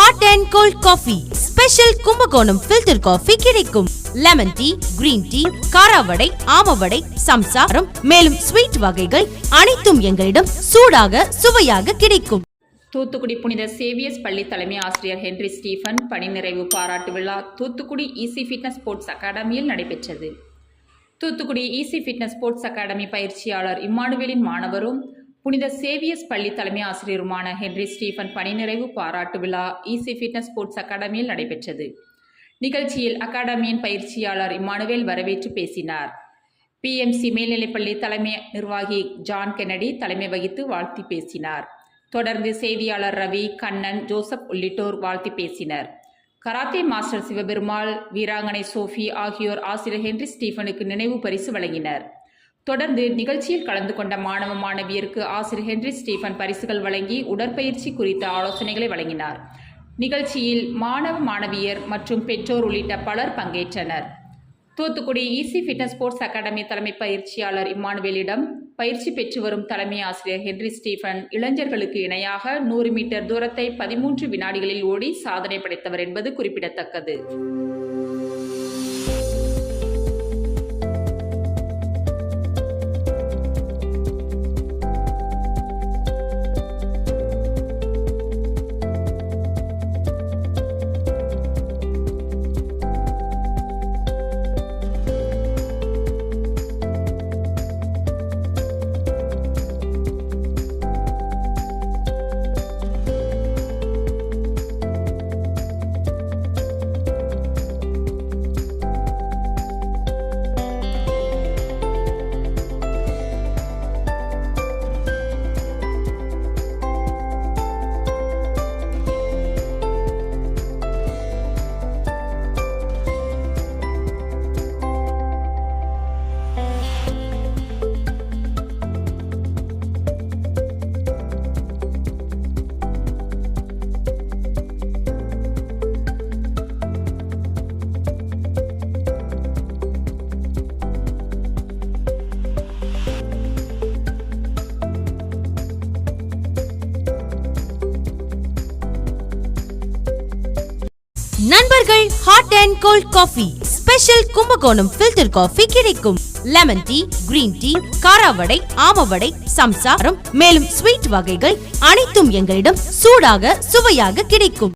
Hot and cold coffee special Kumbakonam filter coffee கிடைக்கும். Lemon tea, green tea, காராவடை, ஆமவடை, சம்சாரம் மேலும் ஸ்வீட் வகைகள் அனைத்தும் எங்களிடம் சூடாக சுவையாக கிடைக்கும். தூத்துக்குடி புனித சேவியர்ஸ் பள்ளி தலைமை ஆசிரியர் ஹென்றி ஸ்டீஃபன் பணி நிறைவு பாராட்டு விழா தூத்துக்குடி ஈசி ஃபிட்னஸ் ஸ்போர்ட்ஸ் அகாடமியில் நடைபெற்றது. Thoothukudi easy fitness sports academy பயிற்சியாளர் இம்மானுவேலின் மாணவரும் புனித சேவியர்ஸ் பள்ளி தலைமை ஆசிரியருமான ஹென்றி ஸ்டீஃபன் பணி நிறைவு பாராட்டு விழா ஈசி ஃபிட்னஸ் ஸ்போர்ட்ஸ் அகாடமியில் நடைபெற்றது. நிகழ்ச்சியில் அகாடமியின் பயிற்சியாளர் இம்மானுவேல் வரவேற்று பேசினார். பிஎம்சி மேல்நிலைப்பள்ளி தலைமை நிர்வாகி ஜான் கென்னடி தலைமை வகித்து வாழ்த்தி பேசினார். தொடர்ந்து செய்தியாளர் ரவி, கண்ணன், ஜோசப் உள்ளிட்டோர் வாழ்த்தி பேசினர். கராத்தே மாஸ்டர் சிவபெருமாள், வீராங்கனை சோஃபி ஆகியோர் ஆசிரியர் ஹென்றி ஸ்டீஃபனுக்கு நினைவு பரிசு வழங்கினர். தொடர்ந்து நிகழ்ச்சியில் கலந்து கொண்ட மாணவ மாணவியருக்கு ஆசிரியர் ஹென்றி ஸ்டீஃபன் பரிசுகள் வழங்கி உடற்பயிற்சி குறித்த ஆலோசனைகளை வழங்கினார். நிகழ்ச்சியில் மாணவ மாணவியர் மற்றும் பெற்றோர் உள்ளிட்ட பலர் பங்கேற்றனர். Thoothukudi easy fitness sports academy தலைமை பயிற்சியாளர் இம்மானுவேலிடம் பயிற்சி பெற்று வரும் தலைமை ஆசிரியர் ஹென்றி ஸ்டீஃபன் இளைஞர்களுக்கு இணையாக 100 மீட்டர் தூரத்தை 13 வினாடிகளில் ஓடி சாதனை படைத்தவர் என்பது குறிப்பிடத்தக்கது. நண்பர்கள், hot and cold coffee special Kumbakonam filter coffee கிடைக்கும். லெமன் டீ, கிரீன் டீ, காராவடை, ஆமவடை, சம்சாரம் மேலும் ஸ்வீட் வகைகள் அனைத்தும் எங்களிடம் சூடாக சுவையாக கிடைக்கும்.